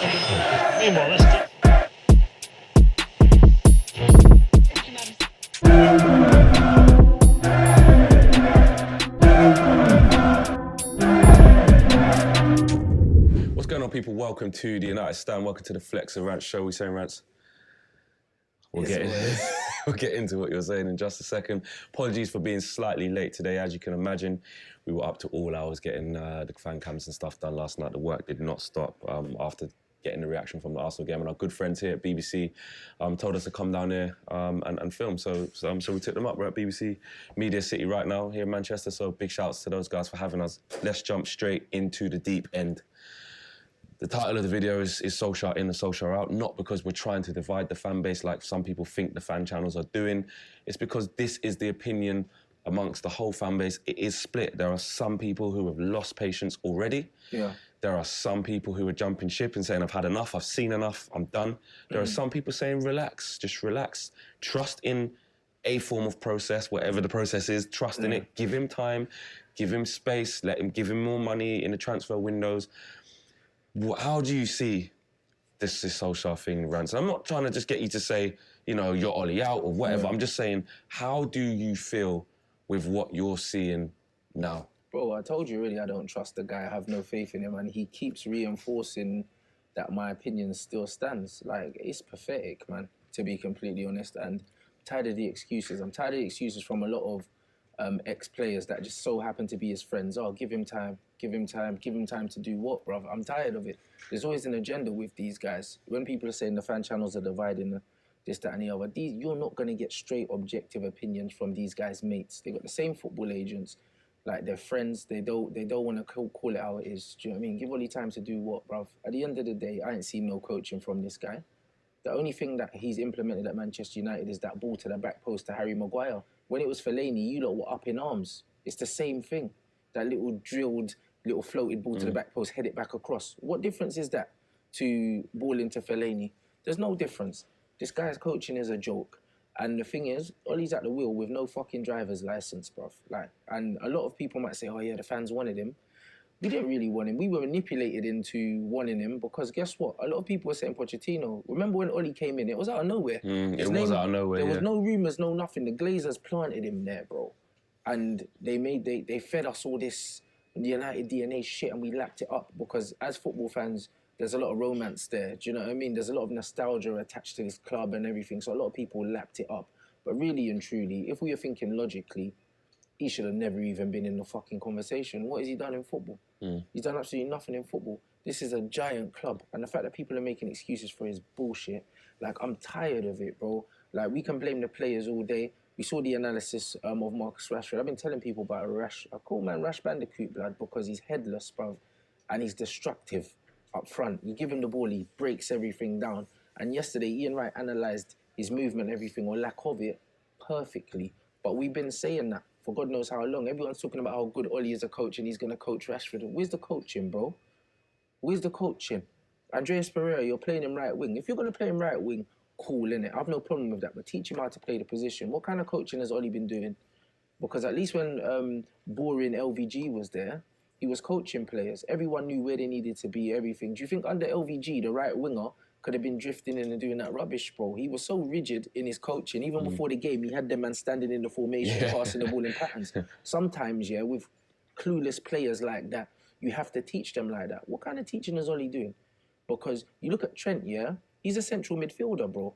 Meanwhile, let's get... What's going on, people? Welcome to the United Stand. Welcome to the Flex and Rants show. We saying Rants? We'll get into what you're saying in just a second. Apologies for being slightly late today. As you can imagine, we were up to all hours getting the fan cams and stuff done last night. The work did not stop after getting the reaction from the Arsenal game. And our good friends here at BBC told us to come down here and film. So we took them up. We're at BBC Media City right now here in Manchester. So big shouts to those guys for having us. Let's jump straight into the deep end. The title of the video is Solskjaer in and Solskjaer out, not because we're trying to divide the fan base like some people think the fan channels are doing. It's because this is the opinion amongst the whole fan base. It is split. There are some people who have lost patience already. Yeah. There are some people who are jumping ship and saying, I've had enough, I've seen enough, I'm done. There are some people saying, relax, just relax. Trust in a form of process, whatever the process is, trust in it, give him time, give him space, give him more money in the transfer windows. How do you see this Solskjaer thing, Rants? I'm not trying to just get you to say, you know, you're Ollie out or whatever. I'm just saying, how do you feel with what you're seeing now? Bro, I told you already I don't trust the guy. I have no faith in him, and he keeps reinforcing that my opinion still stands. Like, it's pathetic, man, to be completely honest. And I'm tired of the excuses. I'm tired of the excuses from a lot of ex-players that just so happen to be his friends. Oh, give him time, give him time, give him time to do what, bruv? I'm tired of it. There's always an agenda with these guys. When people are saying the fan channels are dividing this, that and the other, you're not going to get straight objective opinions from these guys' mates. They got the same football agents, like they're friends. They don't want to call it how it is. Do you know what I mean? Give Ollie time to do what, bruv? At the end of the day, I ain't seen no coaching from this guy. The only thing that he's implemented at Manchester United is that ball to the back post to Harry Maguire. When it was Fellaini, you lot were up in arms. It's the same thing. That little drilled, little floated ball to the back post, head it back across. What difference is that to ball into Fellaini? There's no difference. This guy's coaching is a joke. And the thing is, Ollie's at the wheel with no fucking driver's license, bruv. Like, and a lot of people might say, oh yeah, the fans wanted him. We didn't really want him. We were manipulated into wanting him because guess what? A lot of people were saying Pochettino. Remember when Ollie came in? It was out of nowhere. It was out of nowhere, There was no rumours, no nothing. The Glazers planted him there, bro. And they fed us all this United DNA shit and we lapped it up because as football fans, there's a lot of romance there. Do you know what I mean? There's a lot of nostalgia attached to this club and everything. So a lot of people lapped it up. But really and truly, if we were thinking logically, he should have never even been in the fucking conversation. What has he done in football? He's done absolutely nothing in football. This is a giant club. And the fact that people are making excuses for his bullshit, like, I'm tired of it, bro. Like, we can blame the players all day. We saw the analysis of Marcus Rashford. I've been telling people about I call man Rash Bandicoot, blood, because he's headless, bro. And he's destructive up front. You give him the ball, he breaks everything down. And yesterday, Ian Wright analysed his movement, everything, or lack of it, perfectly. But we've been saying that for God knows how long. Everyone's talking about how good Ollie is a coach and he's going to coach Rashford. Where's the coaching, bro? Where's the coaching? Andreas Pereira, you're playing him right wing. If you're going to play him right wing, cool, innit? I have no problem with that, but teach him how to play the position. What kind of coaching has Ollie been doing? Because at least when boring LVG was there, he was coaching players. Everyone knew where they needed to be, everything. Do you think under LVG, the right winger could have been drifting in and doing that rubbish, bro? He was so rigid in his coaching. Even before the game, he had them man standing in the formation, passing the ball in patterns. Sometimes, yeah, with clueless players like that, you have to teach them like that. What kind of teaching is Ollie doing? Because you look at Trent, yeah, he's a central midfielder, bro.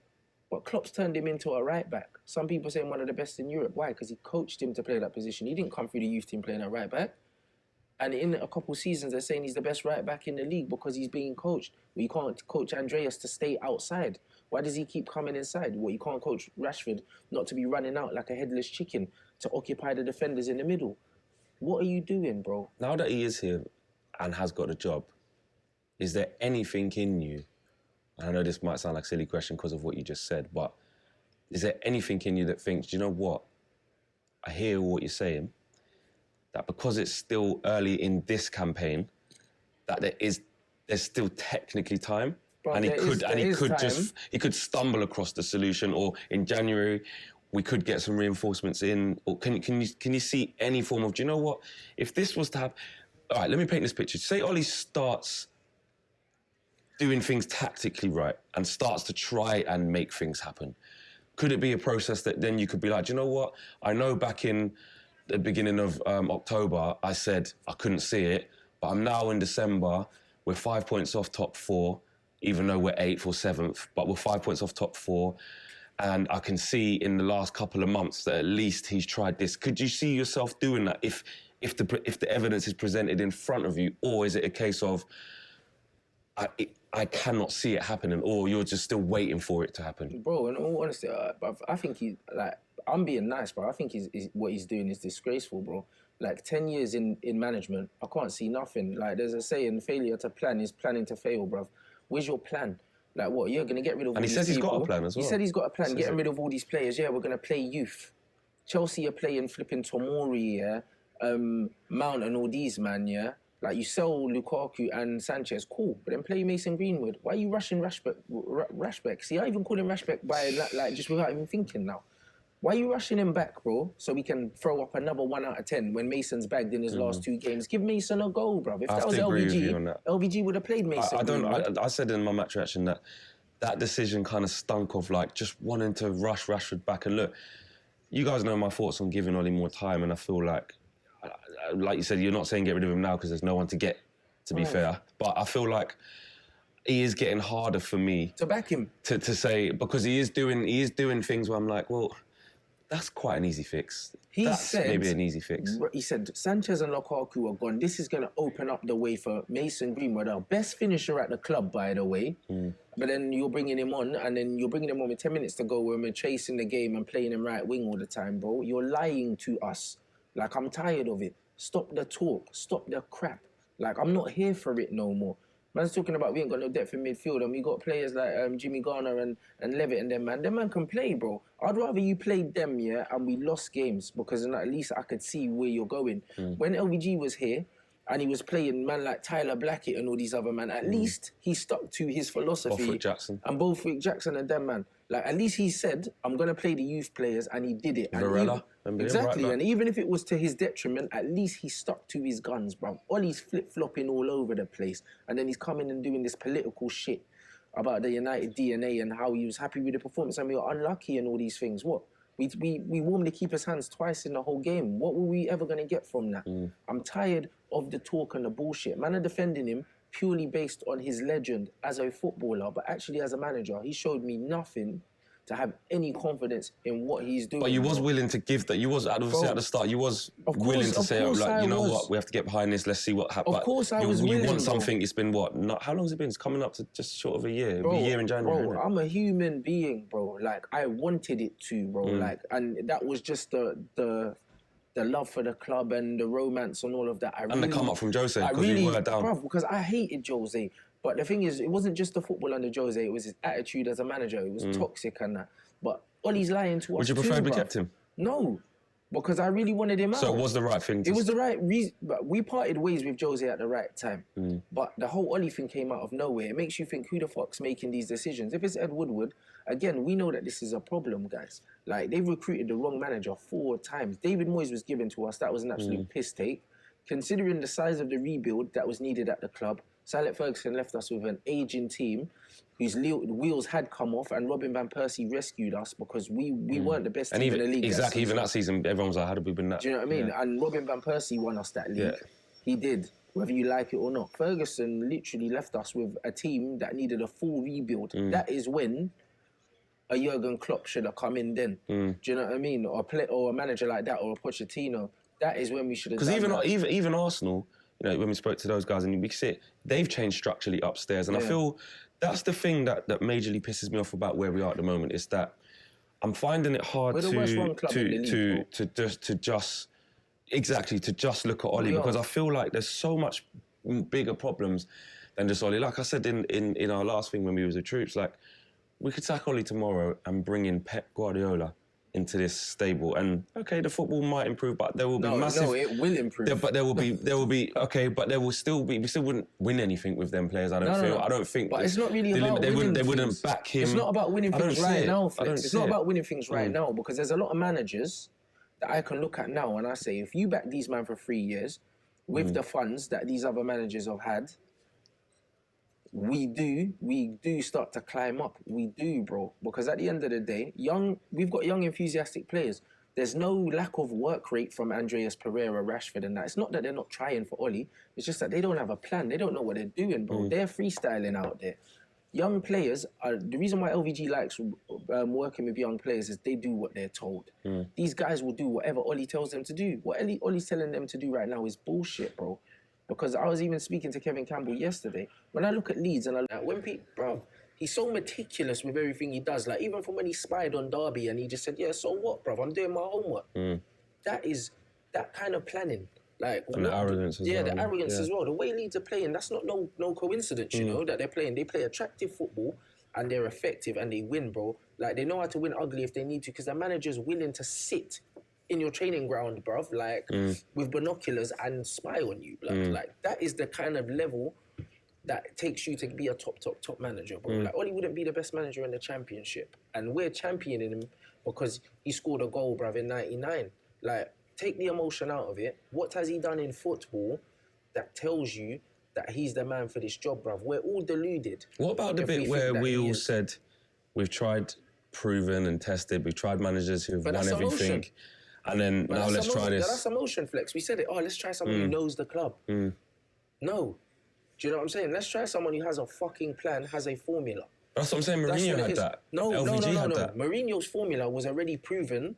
But Klopp's turned him into a right back. Some people say one of the best in Europe. Why? Because he coached him to play that position. He didn't come through the youth team playing at right back. And in a couple of seasons, they're saying he's the best right back in the league because he's being coached. Well, you can't coach Andreas to stay outside. Why does he keep coming inside? Well, you can't coach Rashford not to be running out like a headless chicken to occupy the defenders in the middle. What are you doing, bro? Now that he is here and has got a job, is there anything in you, and I know this might sound like a silly question because of what you just said, but is there anything in you that thinks, do you know what? I hear what you're saying, that because it's still early in this campaign, that there's still technically time, Bro, and he could stumble across the solution, or in January we could get some reinforcements in, or can you see any form of, do you know what? If this was to happen, all right, let me paint this picture. Say Ollie starts doing things tactically right and starts to try and make things happen, could it be a process that then you could be like, do you know what? I know back in the beginning of October, I said I couldn't see it, but I'm now in December, we're 5 points off top 4, even though we're 8th or 7th, but we're 5 points off top 4. And I can see in the last couple of months that at least he's tried this. Could you see yourself doing that if the evidence is presented in front of you, or is it a case of I cannot see it happening, or you're just still waiting for it to happen? Bro, in all honesty, I think he, like, I'm being nice, bro. I think what he's doing is disgraceful, bro. Like, 10 years in management, I can't see nothing. Like, there's a saying, failure to plan is planning to fail, bruv. Where's your plan? Like, what, you're going to get rid of all these people? And he says he's got a plan as well. He said he's got a plan, getting rid of all these players. Yeah, we're going to play youth. Chelsea are playing flipping Tomori, yeah? Mount and all these, man, yeah? Like, you sell Lukaku and Sanchez, cool, but then play Mason Greenwood. Why are you rushing Rashbeck? See, I even call him Rashbeck by, like, just without even thinking now. Why are you rushing him back, bro? So we can throw up another 1 out of 10 when Mason's bagged in his last 2 games. Give Mason a goal, bro. If that was LVG would have played Mason. I said in my match reaction that decision kind of stunk of, like, just wanting to rush Rashford back. And look, you guys know my thoughts on giving Ollie more time, and I feel like you said, you're not saying get rid of him now because there's no one to get, to be fair. But I feel like he is getting harder for me to back him. To say, because he is doing things where I'm like, well, that's quite an easy fix. That's maybe an easy fix. He said, Sanchez and Lukaku are gone. This is going to open up the way for Mason Greenwood, our best finisher at the club, by the way. But then you're bringing him on, and then you're bringing him on with 10 minutes to go when we're chasing the game and playing him right wing all the time, bro. You're lying to us. Like, I'm tired of it. Stop the talk. Stop the crap. Like, I'm not here for it no more. Man's talking about we ain't got no depth in midfield, and we got players like Jimmy Garner and Levitt and them, man. Them man can play, bro. I'd rather you played them, yeah, and we lost games, because then at least I could see where you're going. When LVG was here, and he was playing man like Tyler Blackett and all these other man, at least he stuck to his philosophy. Borthwick Jackson. And Borthwick Jackson and them, man. Like, at least he said, I'm going to play the youth players, and he did it. Varela. Exactly, and even if it was to his detriment, at least he stuck to his guns, bruv. Ollie's flip-flopping all over the place, and then he's coming and doing this political shit about the United DNA and how he was happy with the performance and we were unlucky and all these things. What? We warmed the keeper's hands twice in the whole game. What were we ever going to get from that? I'm tired of the talk and the bullshit. Man are defending him purely based on his legend as a footballer, but actually as a manager, he showed me nothing to have any confidence in what he's doing. But you was willing to give that. You was, obviously at the start, you was willing to say, like, you know what, we have to get behind this, let's see what happens. Of course I was willing. You want something, it's been what? How long has it been? It's coming up to just short of a year. It'll be a year in January. Bro, I'm a human being, bro. Like, I wanted it to, bro. Like, and that was just the love for the club and the romance and all of that. And the come up from Jose, because we were down. Bro, because I hated Jose. But the thing is, it wasn't just the football under Jose, it was his attitude as a manager. It was toxic and that. But Ollie's lying to us. Would you prefer we kept him? No, because I really wanted him out. So it was the right thing to It was the right reason. But we parted ways with Jose at the right time. But the whole Ollie thing came out of nowhere. It makes you think, who the fuck's making these decisions? If it's Ed Woodward, again, we know that this is a problem, guys. Like, they've recruited the wrong manager 4 times. David Moyes was given to us. That was an absolute piss take. Considering the size of the rebuild that was needed at the club, Sir Alex Ferguson left us with an aging team whose wheels had come off, and Robin Van Persie rescued us because we weren't the best team in the league. Exactly, even that season, everyone was like, how did we win that? Do you know what I mean? Yeah. And Robin Van Persie won us that league. Yeah. He did, whether you like it or not. Ferguson literally left us with a team that needed a full rebuild. That is when a Jurgen Klopp should have come in then. Do you know what I mean? Or a manager like that, or a Pochettino. That is when we should have done that. Because even Arsenal, you know, when we spoke to those guys and we see it, they've changed structurally upstairs. And I feel that's the thing that majorly pisses me off about where we are at the moment, is that I'm finding it hard to just look at Ollie, because I feel like there's so much bigger problems than just Ollie. Like I said in our last thing when we was the troops, like, we could sack Ollie tomorrow and bring in Pep Guardiola into this stable, and okay, the football might improve, but there will be massive. No, it will improve. But there will be okay, but there will still be. We still wouldn't win anything with them players. I don't think. But it's not really about winning. They wouldn't back him. It's not about winning things right now, Flex. It's not about winning things right now, because there's a lot of managers that I can look at now and I say, if you back these men for 3 years with the funds that these other managers have had, we do start to climb up. We do, bro. Because at the end of the day, we've got young, enthusiastic players. There's no lack of work rate from Andreas Pereira, Rashford and that. It's not that they're not trying for Oli. It's just that they don't have a plan. They don't know what they're doing, bro. They're freestyling out there. Young players, the reason why LVG likes working with young players is they do what they're told. These guys will do whatever Oli tells them to do. What Oli's telling them to do right now is bullshit, bro. Because I was even speaking to Kevin Campbell yesterday. When I look at Leeds and bro, he's so meticulous with everything he does. Like, even from when he spied on Derby and he just said, yeah, so what, bro? I'm doing my homework. That is that kind of planning. Like, and the arrogance as well. Yeah, the arrogance as well. The way Leeds are playing, that's not no coincidence, you know, that they're playing. They play attractive football and they're effective and they win, bro. Like, they know how to win ugly if they need to because the manager's willing to sit in your training ground, bruv, like, with binoculars and spy on you, blood. Like, that is the kind of level that takes you to be a top manager, bro. Like, Oli wouldn't be the best manager in the Championship. And we're championing him because he scored a goal, bruv, in 99. Like, take the emotion out of it. What has he done in football that tells you that he's the man for this job, bruv? We're all deluded. What about the bit where we all said we've tried, proven and tested, we've tried managers who've won everything, emotion. And then now let's try this. That's emotion, Flex. We said it, let's try someone who knows the club. No. Do you know what I'm saying? Let's try someone who has a fucking plan, has a formula. That's what I'm saying. Mourinho had that. No. That. Mourinho's formula was already proven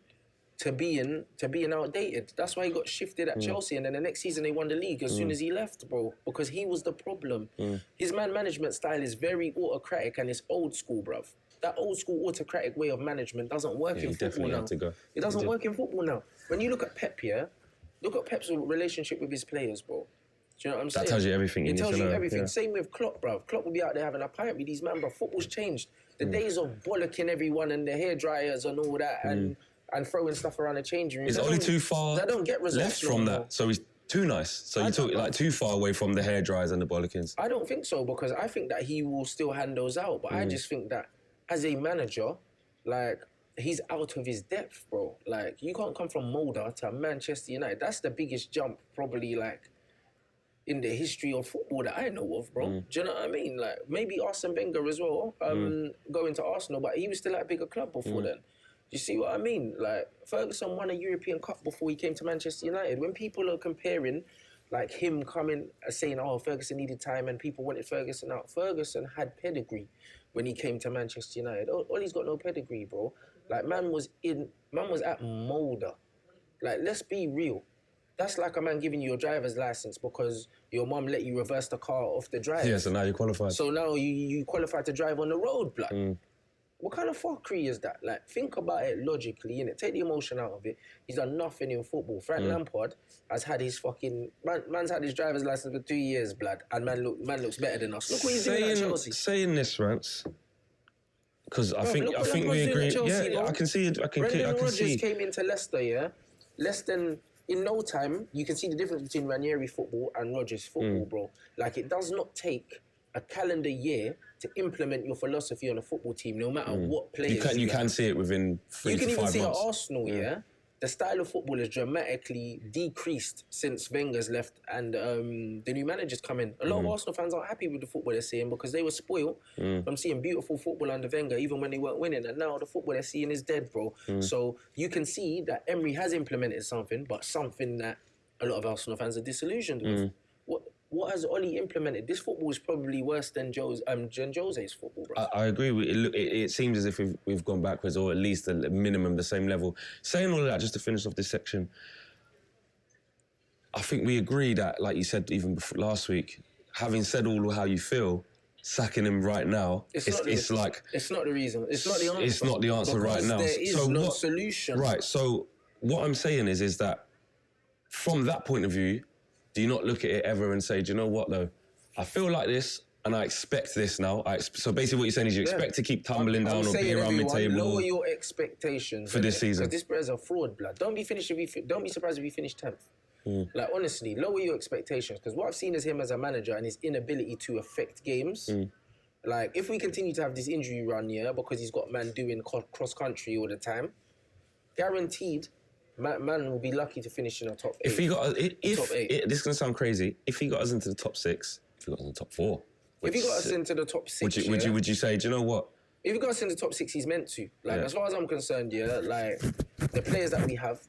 to being outdated. That's why he got shifted at Chelsea, and then the next season they won the league as soon as he left, bro, because he was the problem. His management style is very autocratic and it's old school, bruv. That old school autocratic way of management doesn't work in football now. It doesn't work in football now. When you look at Pep, look at Pep's relationship with his players, bro. Do you know what I'm saying? That tells you everything. It tells you everything. Yeah. Same with Klopp, bruv. Klopp will be out there having a pint with these man, bruv. Football's changed. The days of bollocking everyone and the hairdryers and all that and throwing stuff around the changing room. Is Oli too far left from that? So he's too nice. So you took like too far away from the hairdryers and the bollockings. I don't think so, because I think that he will still hand those out. But I just think that as a manager, like, he's out of his depth, bro. Like, you can't come from Molde to Manchester United. That's the biggest jump, probably, like, in the history of football that I know of, bro. Do you know what I mean? Like, maybe Arsene Wenger as well, going to Arsenal, but he was still at a bigger club before then. You see what I mean? Like, Ferguson won a European Cup before he came to Manchester United. When people are comparing, like, him coming, saying, Ferguson needed time and people wanted Ferguson out. Ferguson had pedigree when he came to Manchester United. Ollie's got no pedigree, bro. Like, man was at Molde. Like, let's be real. That's like a man giving you your driver's license because your mum let you reverse the car off the drive. Yeah, so now you're qualified. So now you qualified to drive on the road, blood. What kind of fuckery is that? Like, think about it logically, innit? Take the emotion out of it. He's done nothing in football. Frank Lampard has had his fucking... Man's had his driver's license for 2 years, blood, and man looks better than us. Look what he's doing at Chelsea. Saying this, Rants, because I think we agree. Chelsea, I can see it. Brendan Rodgers came into Leicester, yeah? Less than... In no time, you can see the difference between Ranieri football and Rodgers football, bro. Like, it does not take a calendar year to implement your philosophy on a football team, no matter what players you can see it within 3 to 5 months. You can even see at Arsenal, the style of football has dramatically decreased since Wenger's left and the new managers come in. A lot of Arsenal fans aren't happy with the football they're seeing because they were spoiled from seeing beautiful football under Wenger, even when they weren't winning. And now the football they're seeing is dead, bro. So you can see that Emery has implemented something, but something that a lot of Arsenal fans are disillusioned with. What has Oli implemented? This football is probably worse than Jose's football, bro. I agree. It seems as if we've gone backwards, or at least at minimum the same level. Saying all of that, just to finish off this section, I think we agree that, like you said even before, last week, having said all of how you feel, sacking him right now, it's not the reason. It's not the answer. It's not the answer right now. There is no solution. Right. So what I'm saying is that from that point of view, do you not look at it ever and say, do you know what, though? I feel like this, and I expect this now. So basically what you're saying is you expect to keep tumbling down or be around mid-table. Lower your expectations for this season. Because this brother's a fraud, blood. Don't be surprised if you finish 10th. Like, honestly, lower your expectations. Because what I've seen is him as a manager and his inability to affect games. Like, if we continue to have this injury run, because he's got man doing cross-country all the time, guaranteed... Man will be lucky to finish in a top 8. If he got, top 8. This is going to sound crazy. If he got us into the top 6, if he got us in the top 4, If he got us into the top 6, would you say, do you know what? If he got us into the top 6, he's meant to. Like, as far as I'm concerned, like, the players that we have...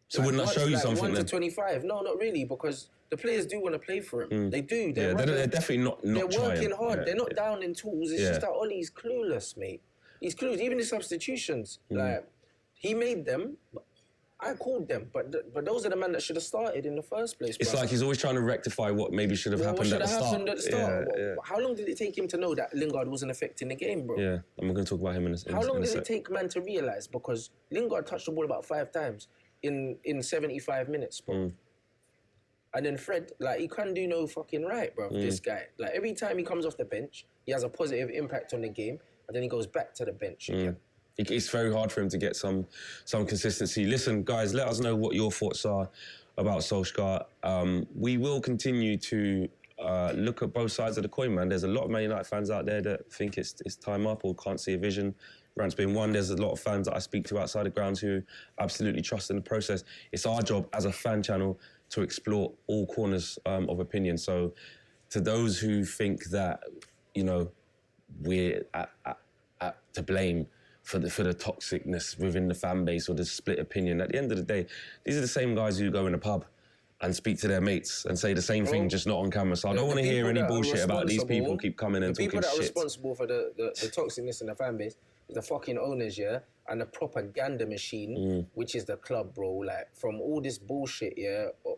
So wouldn't that show you something 1 then? to 25. No, not really, because the players do want to play for him. They do. They're definitely not They're working trying. hard. They're not down in tools. It's just that Ollie's clueless, mate. He's clueless. Even the substitutions, like, he made them... I called them, but those are the men that should have started in the first place. It's like he's always trying to rectify what maybe should have happened at the start. How long did it take him to know that Lingard wasn't affecting the game, bro? Yeah, I'm going to talk about him in a second. How long did it take man to realise? Because Lingard touched the ball about 5 times in 75 minutes, bro. And then Fred, like, he can't do no fucking right, bro, this guy. Like, every time he comes off the bench, he has a positive impact on the game, and then he goes back to the bench again. It's very hard for him to get some consistency. Listen, guys, let us know what your thoughts are about Solskjaer. We will continue to look at both sides of the coin, man. There's a lot of Man United fans out there that think it's time up or can't see a vision. Rants being one. There's a lot of fans that I speak to outside the grounds who absolutely trust in the process. It's our job as a fan channel to explore all corners of opinion. So to those who think that, you know, we're to blame for the toxicness within the fan base or the split opinion. At the end of the day, these are the same guys who go in a pub and speak to their mates and say the same thing, just not on camera. So I don't want to hear any bullshit about these people keep coming and talking shit. The people that are responsible for the toxicness in the fan base is the fucking owners, and the propaganda machine, which is the club, bro. Like, from all this bullshit,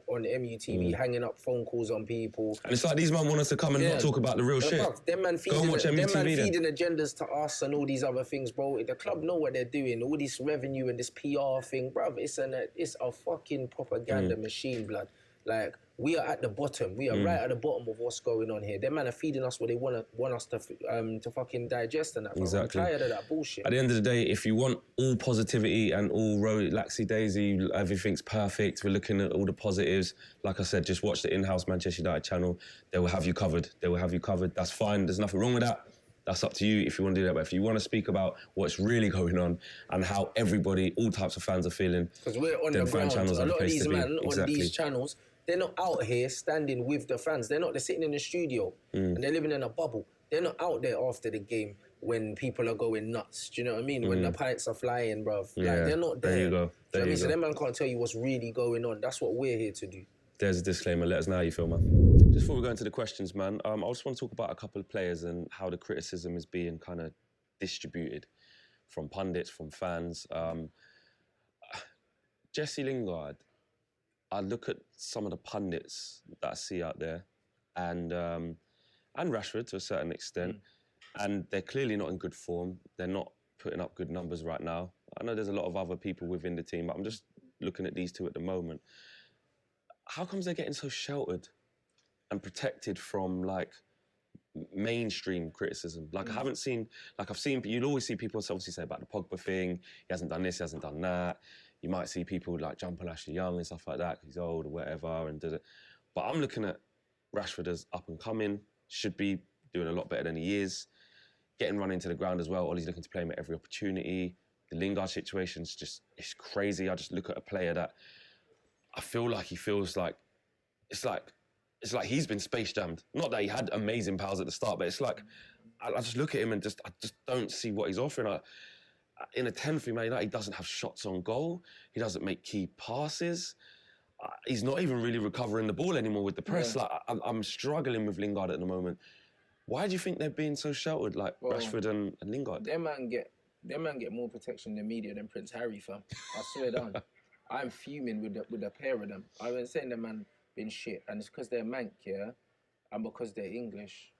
on MUTV, hanging up phone calls on people. And it's like these man want us to come and not talk about the real shit. Them man feeding agendas to us and all these other things, bro. The club know what they're doing. All this revenue and this PR thing, bruv. It's a fucking propaganda machine, blood. Like, we are at the bottom. We are right at the bottom of what's going on here. Them man are feeding us what they want us to fucking digest and that. Bro. Exactly. I'm tired of that bullshit. At the end of the day, if you want all positivity and all laxy-daisy, everything's perfect, we're looking at all the positives. Like I said, just watch the in-house Manchester United channel. They will have you covered. That's fine. There's nothing wrong with that. That's up to you if you want to do that. But if you want to speak about what's really going on and how everybody, all types of fans are feeling, because we're on the ground. A lot of these men on these channels, they're not out here standing with the fans. They're sitting in the studio and they're living in a bubble. They're not out there after the game when people are going nuts. Do you know what I mean? When the pints are flying, bruv. Yeah, like, they're not there. There you go. So them man can't tell you what's really going on. That's what we're here to do. There's a disclaimer. Let us know how you feel, man. Just before we go into the questions, man, I just want to talk about a couple of players and how the criticism is being kind of distributed from pundits, from fans. Jesse Lingard, I look at some of the pundits that I see out there, and Rashford to a certain extent, and they're clearly not in good form. They're not putting up good numbers right now. I know there's a lot of other people within the team, but I'm just looking at these two at the moment. How comes they're getting so sheltered and protected from, like, mainstream criticism? Like, I haven't seen, like, you'd always see people obviously say about the Pogba thing, he hasn't done this, he hasn't done that. You might see people like jump on Ashley Young and stuff like that, because he's old or whatever, and but I'm looking at Rashford as up and coming, should be doing a lot better than he is, getting run into the ground as well. Ollie's looking to play him at every opportunity. The Lingard situation's just, it's crazy. I just look at a player that I feel like he feels like, it's like he's been space jammed. Not that he had amazing powers at the start, but it's like, I just look at him and I just don't see what he's offering. In a 10 for Man United, he doesn't have shots on goal. He doesn't make key passes. He's not even really recovering the ball anymore with the press. Yeah. Like, I'm struggling with Lingard at the moment. Why do you think they're being so sheltered, like Rashford and Lingard? Them man get more protection in the media than Prince Harry, fam. I swear down. I'm fuming with the pair of them. I've been saying the man been shit, and it's because they're mank, yeah, and because they're English,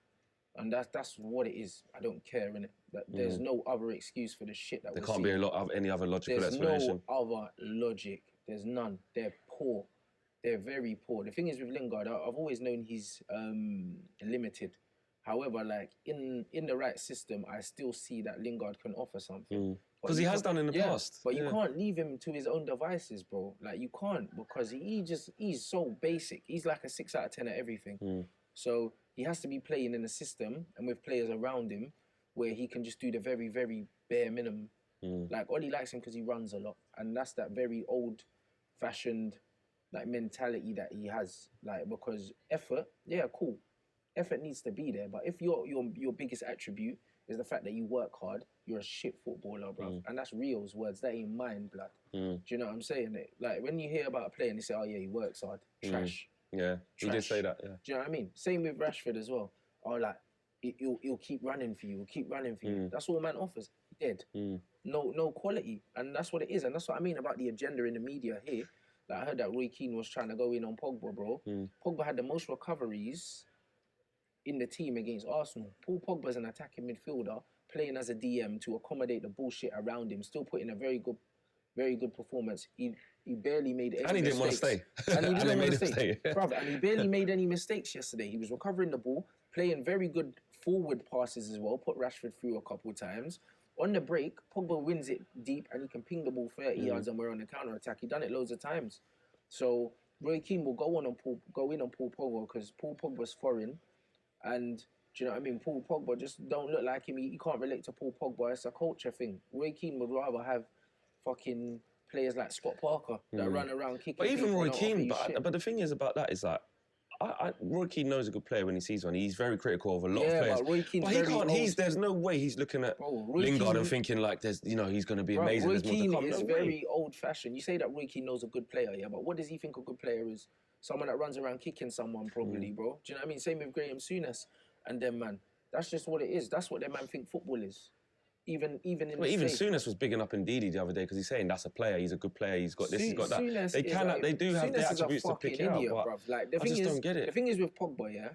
and that's what it is. I don't care, innit? There's no other excuse for the shit that there can't be any other logical explanation. There's no other logic. There's none. They're poor. They're very poor. The thing is with Lingard, I've always known he's limited. However, like, in the right system, I still see that Lingard can offer something. Because he has done in the past. But you can't leave him to his own devices, bro. Like, you can't, because he's so basic. He's like a 6 out of 10 at everything. So he has to be playing in a system and with players around him where he can just do the very, very bare minimum. Like, Ollie likes him because he runs a lot. And that's that very old-fashioned, like, mentality that he has. Like, because effort, yeah, cool. effort needs to be there. But if your biggest attribute is the fact that you work hard, you're a shit footballer, bro. And that's Rio's words. That ain't mine, blood. Do you know what I'm saying? Like, when you hear about a player and they say, oh, yeah, he works hard. Trash. Yeah, he did say that, yeah. Do you know what I mean? Same with Rashford as well. Oh, like, he'll keep running for you. He'll keep running for you. That's all man offers. Dead. No quality. And that's what it is. And that's what I mean about the agenda in the media here. Like, I heard that Roy Keane was trying to go in on Pogba, bro. Pogba had the most recoveries in the team against Arsenal. Paul Pogba's an attacking midfielder playing as a DM to accommodate the bullshit around him, still putting a very good performance. He barely made any mistakes. And he didn't want to stay. And he didn't want to stay. Bruv, and he barely made any mistakes yesterday. He was recovering the ball, playing very good forward passes as well, put Rashford through a couple of times. On the break, Pogba wins it deep and he can ping the ball 30 yards and we're on the counter-attack. He done it loads of times. So Roy Keane will go in on Paul Pogba because Paul Pogba's foreign. And do you know what I mean? Paul Pogba just don't look like him. He can't relate to Paul Pogba. It's a culture thing. Roy Keane would rather have fucking players like Scott Parker that run around kicking. But even Roy Keane, but the thing is about that is like, Roy Keane knows a good player when he sees one. He's very critical of a lot of players. But Roy Keane's but he can't. There's no way he's looking at Lingard and thinking like, he's going to be amazing. Roy Keane is very old-fashioned. You say that Roy Keane knows a good player, yeah, but what does he think a good player is? Someone that runs around kicking someone, probably, bro. Do you know what I mean? Same with Graham Souness and them, man. That's just what it is. That's what them man think football is. Even Souness was bigging up Ndidi the other day because he's saying that's a player. He's a good player. He's got this. He's got that. They do have the attributes to pick it out. But like, I just don't get it. The thing is with Pogba, yeah,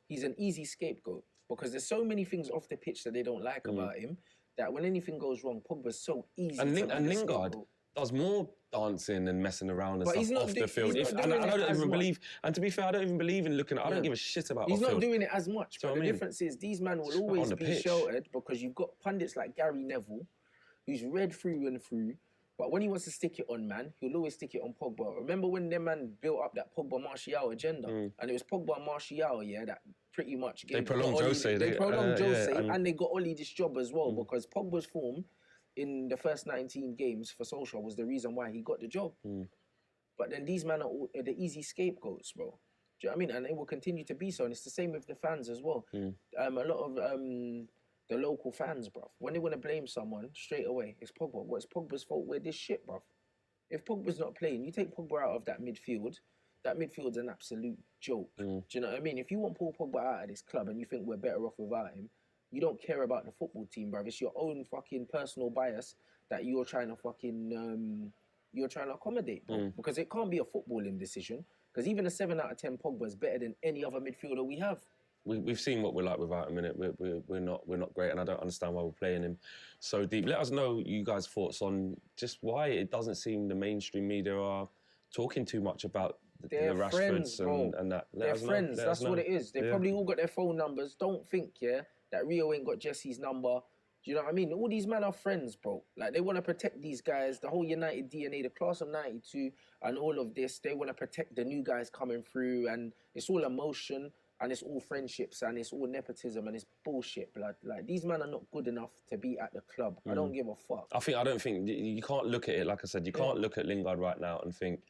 he's an easy scapegoat because there's so many things off the pitch that they don't like about him that when anything goes wrong, Pogba's so easy. And Lingard does more dancing and messing around and stuff off the field. And I don't even believe. And to be fair, I don't even believe in looking at. I don't give a shit about. He's not doing it as much. But the difference is these men will always be sheltered because you've got pundits like Gary Neville, who's read through and through. But when he wants to stick it on, man, he'll always stick it on Pogba. Remember when them man built up that Pogba-Martial agenda? And it was Pogba and Martial, yeah, that pretty much gave... They prolonged Jose. They prolonged Jose, and they got Oli this job as well because Pogba's form in the first 19 games for Solskjaer was the reason why he got the job. But then these men are the easy scapegoats, bro. Do you know what I mean? And they will continue to be so. And it's the same with the fans as well. A lot of the local fans, bruv, when they want to blame someone, straight away, it's Pogba. What's Pogba's fault? We're this shit, bruv. If Pogba's not playing, you take Pogba out of that midfield's an absolute joke. Do you know what I mean? If you want Paul Pogba out of this club and you think we're better off without him, you don't care about the football team, bruv. It's your own fucking personal bias that you're trying to accommodate, bro. Because it can't be a footballing decision. Because even a 7 out of 10 Pogba is better than any other midfielder we have. We've seen what we're like without him, innit? We're not great, and I don't understand why we're playing him so deep. Let us know you guys' thoughts on just why it doesn't seem the mainstream media are talking too much about the Rashfords and that. They're friends. That's what it is. They probably all got their phone numbers. Don't think, that Rio ain't got Jesse's number. Do you know what I mean? All these men are friends, bro. Like, they want to protect these guys, the whole United DNA, the class of 92, and all of this. They want to protect the new guys coming through, and it's all emotion, and it's all friendships, and it's all nepotism, and it's bullshit, blood. Like, these men are not good enough to be at the club. I don't give a fuck. I don't think, you can't look at it, like I said, you can't look at Lingard right now and think,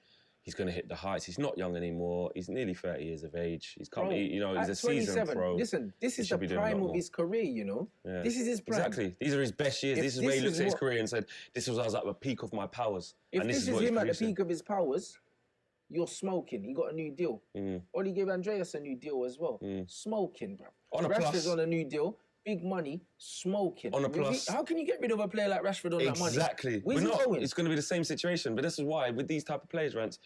he's going to hit the heights. He's not young anymore. He's nearly 30 years of age. He's he's a seasoned pro. Listen, this is the prime of his career, you know? Yeah. This is his prime. Exactly. These are his best years. This is where he looks at his career and said, this was, I was at the peak of my powers. If this is him at the peak of his powers, you're smoking. He got a new deal. Oli gave Andreas a new deal as well. Smoking, bro. Rashford's on a new deal. Big money, smoking. On a plus. How can you get rid of a player like Rashford on that money? Exactly. Where's he going? It's going to be the same situation. But this is why, with these type of players, Rants,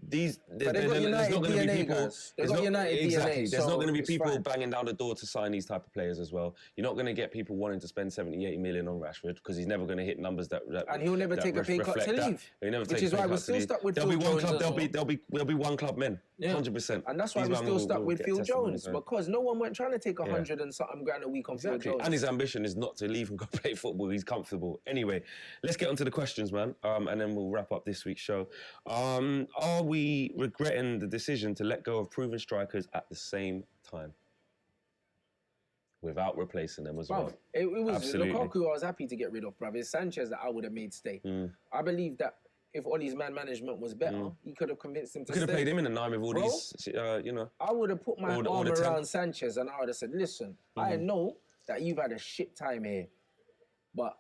there's not going to be people. They've got United DNA. There's not going to be people banging down the door to sign these type of players as well. You're not going to get people wanting to spend 70, 80 million on Rashford because he's never going to hit numbers that and he'll never take a pay cut to leave. Which is why we're still stuck with Phil Jones. There'll be one club men. 100%. And that's why we're still stuck with Phil Jones because no one went trying to take 100 and something grand a week on Phil Jones. And his ambition is not to leave and go play football. He's comfortable. Anyway, let's get on to the questions, man. And then we'll wrap up this week's show. Are we regretting the decision to let go of proven strikers at the same time? Without replacing them as well. It was Lukaku I was happy to get rid of, bruv. It's Sanchez that I would have made stay. I believe that if Ollie's man management was better, he could have convinced him to Could have stay. played him in the 9 with all these, you know. I would have put my All the arm 10. around Sanchez and I would have said, listen, I know that you've had a shit time here, but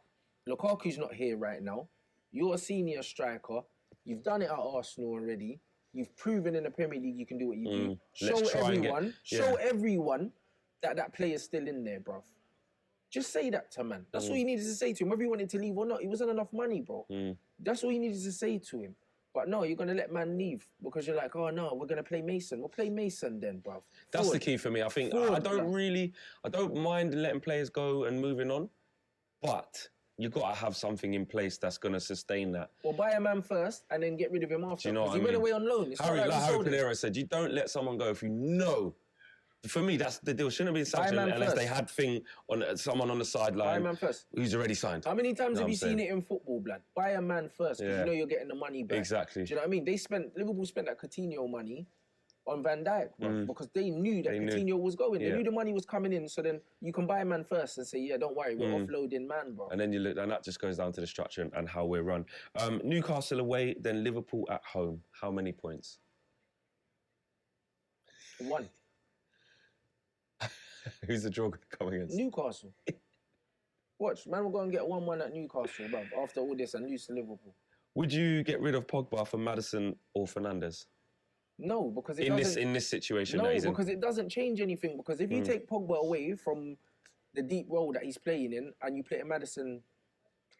Lukaku's not here right now. You're a senior striker. You've done it at Arsenal already. You've proven in the Premier League you can do what you do. Show everyone that that player's still in there, bruv. Just say that to man. That's all you needed to say to him. Whether he wanted to leave or not, he wasn't enough money, bro. That's all you needed to say to him. But no, you're going to let man leave because you're like, oh no, we're going to play Mason. We'll play Mason then, bruv. That's the key for me. I think I don't mind letting players go and moving on, but you got to have something in place that's going to sustain that. Well, buy a man first and then get rid of him after. Do you know what I he mean? went away on loan. It's Harry Pinero said, you don't let someone go if you know. For me, that's the deal. Shouldn't have been sanctioned unless they had someone on the sideline. Buy a man first. Who's already signed. How many times have you seen it in football, blood? Buy a man first because you know you're getting the money back. Exactly. Do you know what I mean? Liverpool spent that Coutinho money on Van Dijk, bro, because they knew that Coutinho was going. They knew the money was coming in, so then you can buy a man first and say, yeah, don't worry, we're offloading man, bro. And then you look, and that just goes down to the structure and how we're run. Newcastle away, then Liverpool at home. How many points? 1. Who's the draw going to come against? Newcastle. Watch, man, we're going to get 1-1 at Newcastle, bruv, after all this and lose to Liverpool. Would you get rid of Pogba for Maddison or Fernandes? No, because in this situation. No, because it doesn't change anything. Because if you take Pogba away from the deep role that he's playing in, and you play Maddison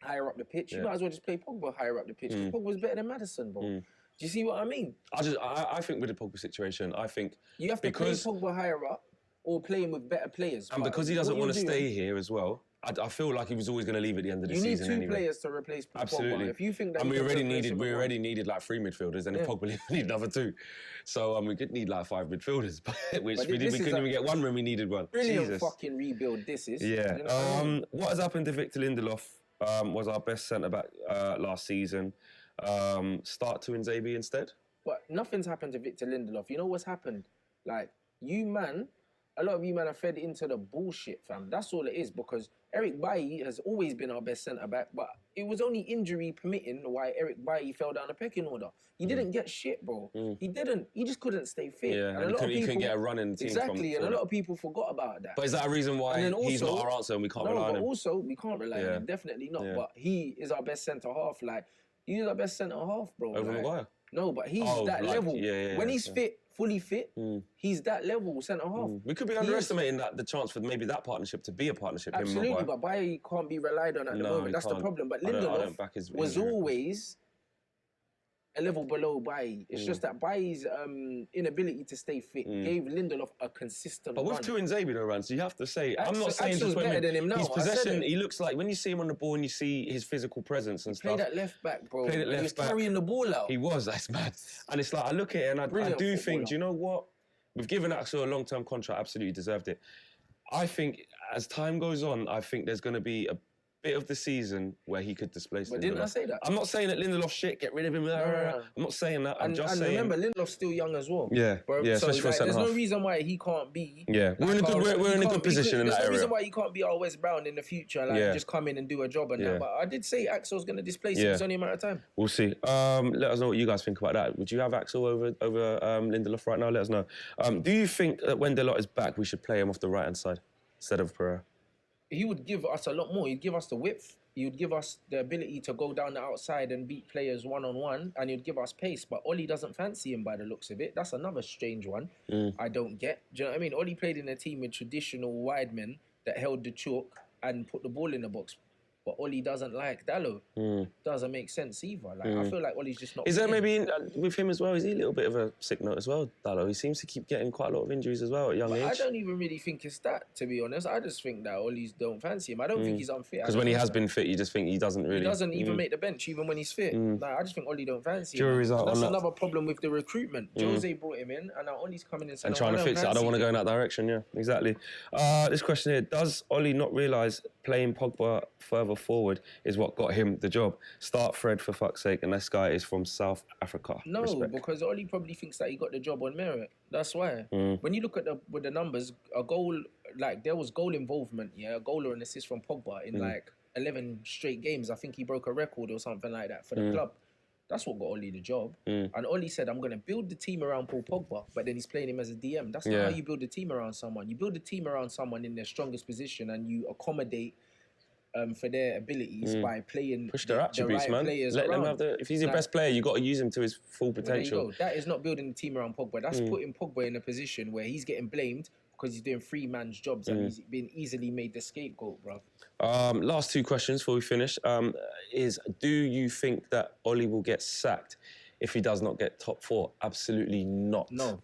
higher up the pitch, you might as well just play Pogba higher up the pitch. Because Pogba's better than Maddison, bro. Do you see what I mean? I think with the Pogba situation, I think you have to play Pogba higher up or play him with better players. And because he doesn't want to stay here as well, I feel like he was always going to leave at the end of the season. You need 2 players to replace Pogba. Absolutely. If you think that, and we already needed like 3 midfielders, and if Pogba we need another 2. So we could need like 5 midfielders, which we couldn't even get one when we needed one. Brilliant fucking rebuild this is. Yeah. You know what has happened to Victor Lindelof? Was our best centre back last season. Start to Inzaghi instead. But nothing's happened to Victor Lindelof. You know what's happened? Like a lot of you man are fed into the bullshit, fam. That's all it is, because Eric Bailly has always been our best centre-back, but it was only injury permitting why Eric Bailly fell down the pecking order. He didn't get shit, bro. He didn't. He just couldn't stay fit. Yeah, and he couldn't get a run in the team. Exactly, and a lot of people forgot about that. But is that a reason why he's not our answer and we can't rely on him? No, but also, we can't rely on him. Definitely not. But he is our best centre-half. Like, he's our best centre-half, bro. Over Maguire? No, but he's that level. When he's fit, fully fit, he's that level centre-half. We could be underestimating the chance for maybe that partnership to be a partnership. Absolutely, but Bailly can't be relied on at the moment. That's the problem. But Lindelof was always a level below Bailly. It's just that Bailly's inability to stay fit gave Lindelof a consistent But with run. two Inzaghi though, Rants, you have to say, I'm not saying Axel's just better than him now. His possession, he looks like, when you see him on the ball and you see his physical presence and stuff. Played at left back, bro. Played at left he was back. carrying the ball out. He was, that's mad. And it's like, I look at it and I do think, do you know what? We've given Axel a long-term contract, absolutely deserved it. I think as time goes on, I think there's going to be a bit of the season where he could displace Lindelof. But didn't I say that? I'm not saying that Lindelof shit, get rid of him. No. I'm not saying that. I'm just saying. And remember, Lindelof's still young as well. Yeah, So especially for centre half. there's no reason why he can't be. Yeah, we're in a good position in that area. There's no reason why he can't be our West Brown in the future, just come in and do a job and that. But I did say Axel's going to displace him. It's only a matter of time. We'll see. Let us know what you guys think about that. Would you have Axel over Lindelof right now? Let us know. Do you think that when Delort is back, we should play him off the right-hand side instead of Pereira? He would give us a lot more. He'd give us the width. He would give us the ability to go down the outside and beat players one-on-one, and he'd give us pace. But Ollie doesn't fancy him by the looks of it. That's another strange one I don't get. Do you know what I mean? Ollie played in a team with traditional wide men that held the chalk and put the ball in the box. But Ollie doesn't like Dallo. Doesn't make sense either. Like I feel like Ollie's just not. Is there maybe with him as well? Is he a little bit of a sick note as well, Dallo? He seems to keep getting quite a lot of injuries as well at young age. I don't even really think it's that, to be honest. I just think that Ollie's don't fancy him. I don't think he's unfit. Because when he has been fit, you just think he doesn't really. He doesn't even make the bench, even when he's fit. Like, I just think Ollie don't fancy him. Jury's out That's on that. another problem with the recruitment. Jose brought him in, and now Ollie's coming in and saying, and trying to fix it. I don't want to go in that direction. Yeah, exactly. This question here: does Ollie not realise playing Pogba further forward is what got him the job? Start Fred for fuck's sake, and this guy is from South Africa. No, because Ollie probably thinks that he got the job on merit. That's why. When you look at the numbers, a goal, like there was goal involvement, a goal or an assist from Pogba in like 11 straight games. I think he broke a record or something like that for the club. That's what got Oli the job. And Oli said, I'm going to build the team around Paul Pogba, but then he's playing him as a DM. That's not how you build a team around someone. You build a team around someone in their strongest position and you accommodate for their abilities by playing push their attributes, the right man. players Let around. them have if he's your best player, you got to use him to his full potential. Well, there you go. That is not building the team around Pogba. That's putting Pogba in a position where he's getting blamed because he's doing three man's jobs and he's been easily made the scapegoat, bro. Last two questions before we finish is: do you think that Oli will get sacked if he does not get top four? Absolutely not. No.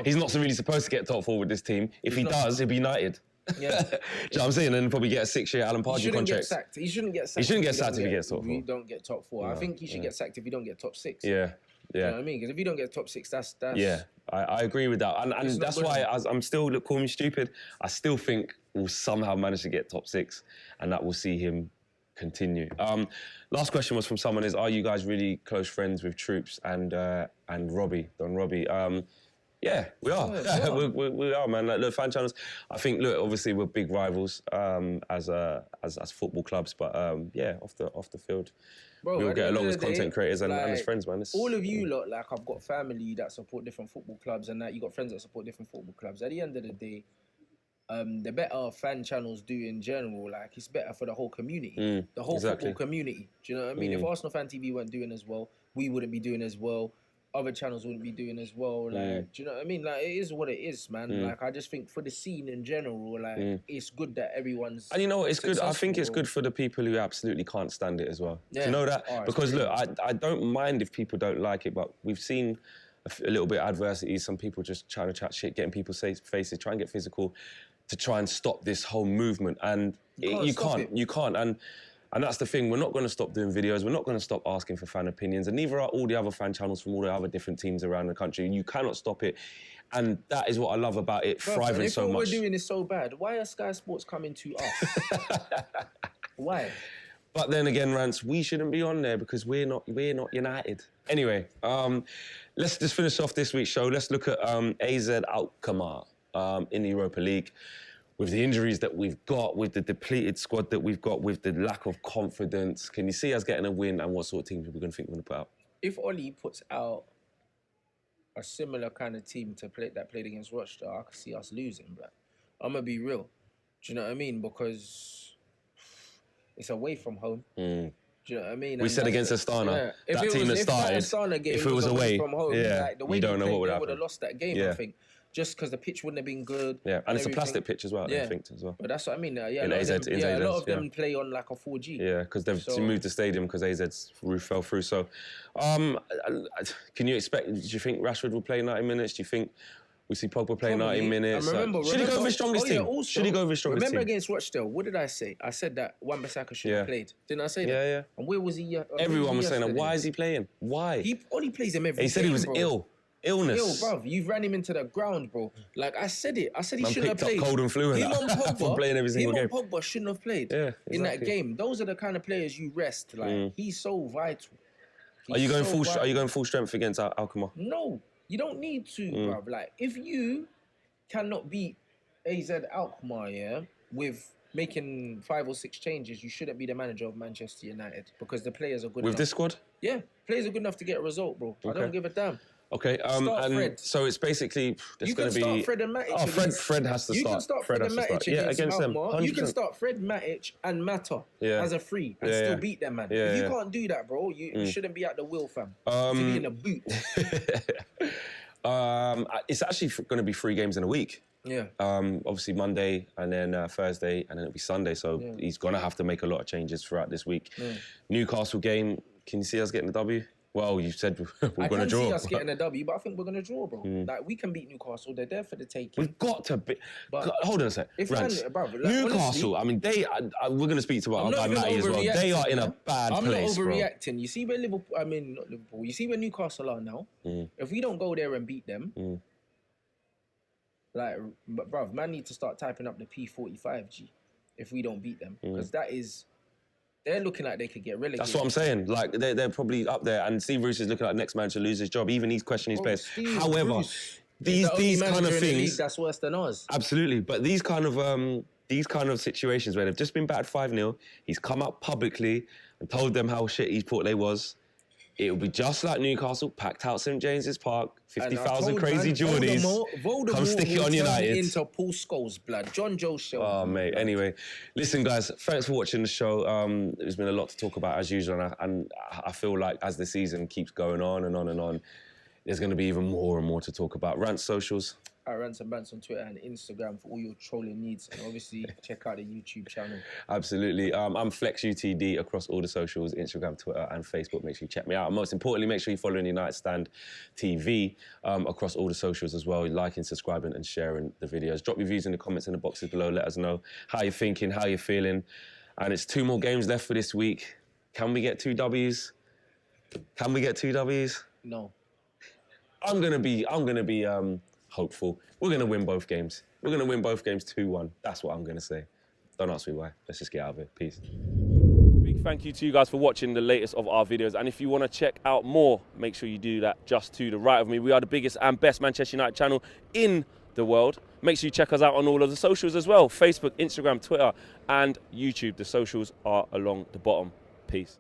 He's not really supposed to get top four with this team. If he does, he'll be United. Yeah. Do you know what I'm saying? And probably get a 6-year Alan Pardew contract. He shouldn't get sacked. He shouldn't get sacked if he gets top four. If you don't get top four. No, I think he should get sacked if you don't get top six. Yeah. You know what I mean? Because if you don't get top six, that's... Yeah, I agree with that. And that's why I'm still, call me stupid, I still think we'll somehow manage to get top six and that will see him continue. Last question was from someone is, are you guys really close friends with Troops and Robbie, Don Robbie? Yeah, we are. Yeah, we are, man. Like, look, fan channels. I think, look, obviously we're big rivals as football clubs, but yeah, off the field, we'll get along as content creators and as friends, man. All of you lot, like, I've got family that support different football clubs, and that you got friends that support different football clubs. At the end of the day, the better fan channels do in general, like, it's better for the whole community, the whole football community. Do you know what I mean? If Arsenal Fan TV weren't doing as well, we wouldn't be doing as well. Other channels wouldn't be doing as well. Like, do you know what I mean? Like, it is what it is, man. Like, I just think for the scene in general, like, it's good that everyone's. And you know what? It's good. I think it's good for the people who absolutely can't stand it as well. Yeah. Do you know that? Because look, I don't mind if people don't like it, but we've seen a little bit of adversity. Some people just trying to chat shit, getting people's faces, try and get physical to try and stop this whole movement. And you can't. And that's the thing, we're not going to stop doing videos, we're not going to stop asking for fan opinions, and neither are all the other fan channels from all the other different teams around the country. You cannot stop it. And that is what I love about it thriving so much. If what we're doing is so bad, why are Sky Sports coming to us? Why? But then again, Rants, we shouldn't be on there because we're not United. Anyway, let's just finish off this week's show. Let's look at AZ Alkmaar in the Europa League. With the injuries that we've got, with the depleted squad that we've got, with the lack of confidence, can you see us getting a win and what sort of teams we're going to think we're going to put out? If Oli puts out a similar kind of team that played against Rochdale, I could see us losing, but I'm going to be real. Do you know what I mean? Because it's away from home. Do you know what I mean? We said against Astana, that team that started, if it was away from home, like, the way you don't know what would happen. They would have lost that game, I think. Just because the pitch wouldn't have been good. Yeah, and it's a plastic pitch as well, I think, as well. But that's what I mean. Yeah, a lot of them play on like a 4G. Yeah, because they've moved the stadium because AZ's roof fell through. So, can you expect, do you think Rashford will play 90 minutes? Do you think we see Pogba play 90 minutes? Should he go with his strongest team? Should he go with his strongest team? Remember against Rochdale, what did I say? I said that Wan-Bissaka should have played. Didn't I say that? Yeah. And where was he? Everyone was saying that. Why is he playing? Why? He only plays him every game. He said he was ill. Illness. Bruv, you've ran him into the ground, bro. Like, I said he shouldn't have played. Him cold and flu and that. From playing every single game. Pogba shouldn't have played in that game. Those are the kind of players you rest. Like, he's so vital. Are you going full strength against Alkmaar? No, you don't need to, bruv. Like, if you cannot beat AZ Alkmaar, with making 5 or 6 changes, you shouldn't be the manager of Manchester United because the players are good enough. With this squad? Yeah, players are good enough to get a result, bro. I don't give a damn. Okay, and so it's basically there's going to be. You can start Fred and Matic. Oh, Fred has to start. You can start Fred and Matic against them. 100%. You can start Fred, Matic, and Mata as a free and still beat them, man. If you can't do that, bro, you shouldn't be at the wheel, fam. To be in a boot. It's actually going to be 3 games in a week. Yeah. Obviously Monday and then Thursday and then it'll be Sunday. So he's going to have to make a lot of changes throughout this week. Newcastle game. Can you see us getting the W? Well, you said we're going to draw. I can see us getting a W, but I think we're going to draw, bro. Like, we can beat Newcastle. They're there for the taking. We've got to be... Hold on a sec. Rants. Newcastle, honestly, I mean, we're going to speak to our guy Matty as well. They are in a bad place, bro. I'm not overreacting. You see where not Liverpool. You see where Newcastle are now? If we don't go there and beat them, like, bruv, man need to start typing up the P45, if we don't beat them. Because that is... They're looking like they could get relegated. That's what I'm saying. Like, they're probably up there. And Steve Bruce is looking like next man to lose his job. Even he's questioning his players. However, these kind of things... That's worse than ours. Absolutely. But these kind of situations where they've just been battered 5-0, he's come out publicly and told them how shit he thought they was. It will be just like Newcastle, packed out St James's Park, And I 50,000 told crazy man, Geordies. Voldemort Come stick it will on turn United. into Paul Scholes' blood. John Joe show. Oh, mate. blood. Anyway, listen, guys, thanks for watching the show. There's been a lot to talk about as usual, and I feel like as the season keeps going on and on and on, there's going to be even more and more to talk about. Rants socials. Rants and Bants on Twitter and Instagram for all your trolling needs. And obviously, check out the YouTube channel. Absolutely. I'm FlexUTD across all the socials, Instagram, Twitter, and Facebook. Make sure you check me out. And most importantly, make sure you're following United Stand TV across all the socials as well, liking, subscribing, and sharing the videos. Drop your views in the comments in the boxes below. Let us know how you're thinking, how you're feeling. And it's 2 more games left for this week. Can we get 2 Ws? Can we get 2 Ws? No. I'm gonna be hopeful. We're gonna win both games. We're gonna win both games 2-1. That's what I'm gonna say. Don't ask me why. Let's just get out of it. Peace. Big thank you to you guys for watching the latest of our videos. And if you want to check out more, make sure you do that just to the right of me. We are the biggest and best Manchester United channel in the world. Make sure you check us out on all of the socials as well. Facebook, Instagram, Twitter, and YouTube. The socials are along the bottom. Peace.